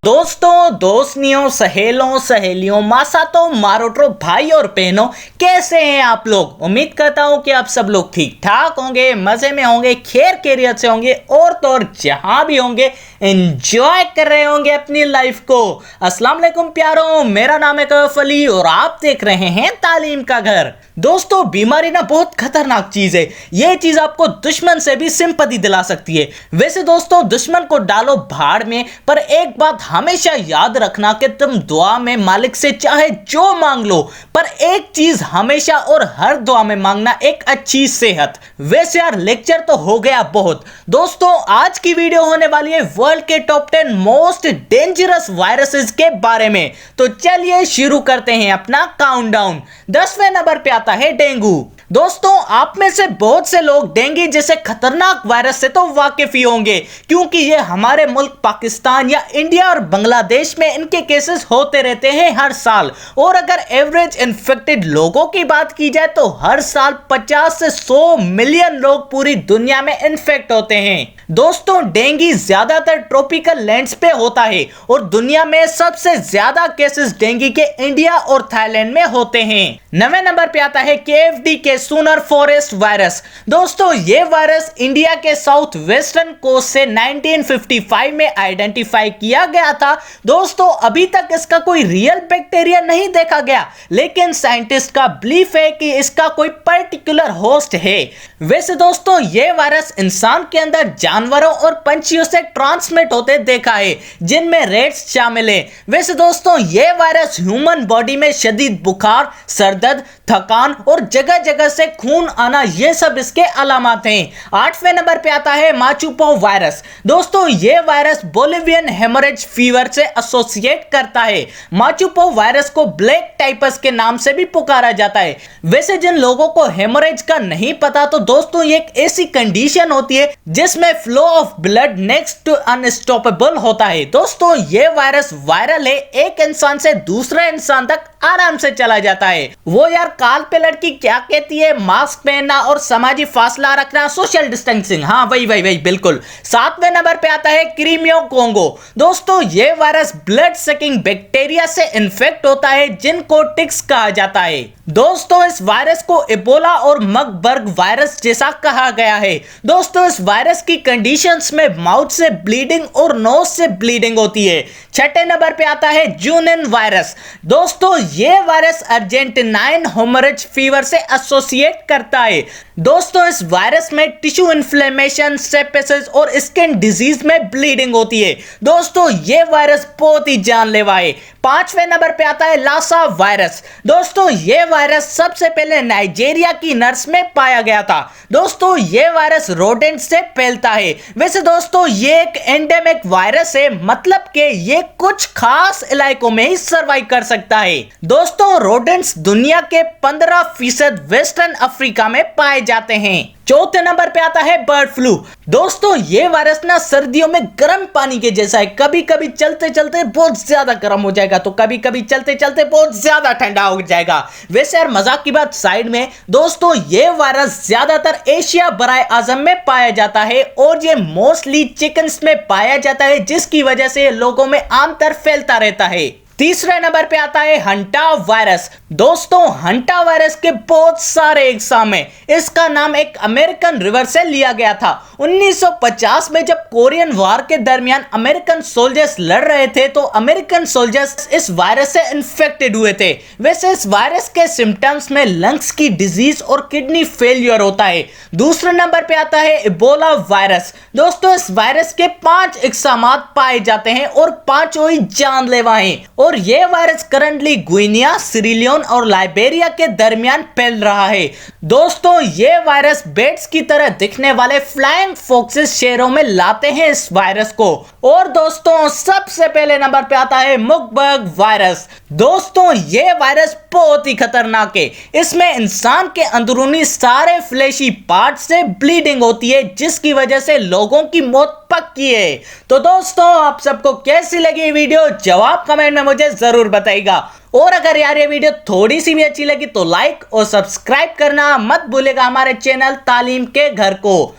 दोस्तों, दोस्तनियों, सहेलों, सहेलियों, मासातों, मारोटो, भाई और बहनों, कैसे हैं आप लोग। उम्मीद करता हूं कि आप सब लोग ठीक ठाक होंगे, मजे में होंगे, खैर खैरियत से होंगे और तो और जहां भी होंगे एंजॉय कर रहे होंगे अपनी लाइफ को। अस्सलाम वालेकुम प्यारों, मेरा नाम है कैफ अली और आप देख रहे हैं तालीम का घर। दोस्तों, बीमारी ना बहुत खतरनाक चीज है। यह चीज आपको दुश्मन से भी सिंपैथी दिला सकती है। वैसे दोस्तों, दुश्मन को डालो भाड़ में, पर एक बात हमेशा याद रखना कि तुम दुआ में मालिक से चाहे जो मांग लो, पर एक चीज हमेशा और हर दुआ में मांगना, एक अच्छी सेहत। वैसे यार, लेक्चर तो हो गया बहुत। दोस्तों, आज की वीडियो होने वाली है वर्ल्ड के टॉप 10 मोस्ट डेंजरस वायरसेस के बारे में। तो चलिए शुरू करते हैं अपना काउंटडाउन। 10वें नंबर पे आता है डेंगू। दोस्तों, आप में से बहुत से लोग डेंगू जैसे खतरनाक वायरस से तो वाकिफ ही होंगे, क्योंकि ये हमारे मुल्क पाकिस्तान या इंडिया और बांग्लादेश में इनके केसेस होते रहते हैं हर साल। और अगर एवरेज इन्फेक्टेड लोगों की बात की जाए तो हर साल 50 से 100 मिलियन लोग पूरी दुनिया में इन्फेक्ट होते हैं। दोस्तों, डेंगू ज्यादातर ट्रॉपिकल लैंड्स पे होता है और दुनिया में सबसे ज्यादा केसेस डेंगू के इंडिया और थाईलैंड में होते हैं। 9वें नंबर पे आता है KFD के सूनर फॉरेस्ट वायरस। दोस्तों, ये वायरस इंडिया के साउथ वेस्टर्न कोस्ट से 1955 में आइडेंटिफाई किया गया था। दोस्तों, अभी तक इसका कोई रियल बैक्टीरिया नहीं देखा गया, लेकिन साइंटिस्ट का बिलीफ है कि इसका कोई पर्टिकुलर होस्ट है। वैसे दोस्तों, ये वायरस इंसान के अंदर जानवरों और पंछियों से ट्रांसमिट होते देखा है, जिनमें रेट्स शामिल है। वैसे दोस्तों, ये वायरस ह्यूमन बॉडी में शदीद बुखार, सरदर्द, थकान और जगह जगह से खून आना, ये सब इसके अलामत हैं। 8वें नंबर पे आता है माचुपो वायरस। दोस्तों, ये वायरस बोलिवियन हेमोरेज फीवर से एसोसिएट करता है। माचुपो वायरस को ब्लैक टाइपस के नाम से भी पुकारा जाता है। वैसे जिन लोगों को हेमोरेज का नहीं पता, तो दोस्तों ये एक ऐसी कंडीशन होती है जिसमें flow of blood next to unstoppable होता है। दोस्तों, ये वायरस वायरल है, एक इंसान से दूसरे इंसान तक आराम से चला जाता है। वो यार, काल पे लड़की क्या कहती है, मास्क पहनना और सामाजिक फासला रखना, सोशल डिस्टेंसिंग। हाँ, वही बिल्कुल। 7वें नंबर पे आता है क्रीमियो कोंगो। दोस्तों, ये वायरस ब्लड सकिंग बैक्टीरिया से इन्फेक्ट होता है, जिनको टिक्स कहा जाता है। दोस्तों, इस वायरस को इबोला और मर्बर्ग वायरस जैसा कहा गया है। दोस्तों, इस वायरस की कंडीशंस में माउथ से ब्लीडिंग और नोज से ब्लीडिंग होती है। 6ठे नंबर पे आता है जूनिन वायरस। दोस्तों, ये वायरस अर्जेंटीनाइन हेमोरेज फीवर से एसोसिएट करता है। दोस्तों, इस वायरस में टिश्यू इन्फ्लेमेशन, सेप्सिस और स्किन डिजीज में ब्लीडिंग होती है। दोस्तों, ये वायरस बहुत ही जानलेवा है। 5वें नंबर पे आता है लासा वायरस। दोस्तों, ये वायरस सबसे पहले नाइजीरिया की नर्स में पाया गया था। दोस्तों, ये वायरस रोडेंट से फैलता है। वैसे दोस्तों, ये एक एंडेमिक वायरस है, मतलब कि ये कुछ खास इलाकों में ही सर्वाइव कर सकता है। दोस्तों, रोडेंट्स दुनिया के 15% वेस्टर्न अफ्रीका में पाए जाते हैं। 4थे नंबर पे आता है बर्ड फ्लू। दोस्तों, ये वायरस ना सर्दियों में गर्म पानी के जैसा है। कभी कभी चलते चलते बहुत ज्यादा गर्म हो जाएगा, तो कभी कभी चलते चलते बहुत ज्यादा ठंडा हो जाएगा। वैसे यार, मजाक की बात साइड में, दोस्तों ये वायरस ज्यादातर एशिया बराए आजम में पाया जाता है और ये मोस्टली चिकन्स में पाया जाता है, जिसकी वजह से लोगों में आमतौर फैलता रहता है। 3रे नंबर पे आता है हंटा वायरस। दोस्तों, हंटा वायरस के बहुत सारे एग्जाम है। इसका नाम एक अमेरिकन रिवर से लिया गया था। 1950 में जब कोरियन वार के दरमियान अमेरिकन सोल्जर्स लड़ रहे थे, तो अमेरिकन सोल्जर्स इस वायरस से इन्फेक्टेड हुए थे। वैसे इस वायरस के सिम्टम्स में लंग्स की डिजीज और किडनी फेलियर होता है। 2रे नंबर पे आता है इबोला वायरस। दोस्तों, इस वायरस के 5 एग्जाम पाए जाते हैं और 5 ही जानलेवा हैं। और यह वायरस करंटली गुइनिया, सीरिलियन और लाइबेरिया के दरमियान फैल रहा है। दोस्तों, यह वायरस बेट्स की तरह दिखने वाले फ्लाइंग फॉक्सेस शहरों में लाते हैं इस वायरस को। और दोस्तों, सबसे पहले नंबर पे आता है मर्बर्ग वायरस। दोस्तों, यह वायरस बहुत ही खतरनाक है। इसमें इंसान के अंदरूनी सारे फ्लैशी पार्ट से ब्लीडिंग होती है, जिसकी वजह से लोगों की मौत पक्की है। तो दोस्तों, आप सबको कैसी लगी वीडियो, जवाब कमेंट में मुझे जरूर बताइएगा। और अगर यार ये वीडियो थोड़ी सी भी अच्छी लगी तो लाइक और सब्सक्राइब करना मत भूलेगा हमारे चैनल तालीम के घर को।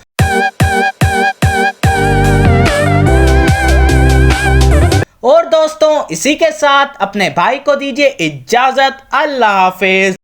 और दोस्तों इसी के साथ अपने भाई को दीजिए इजाजत। अल्लाह हाफिज।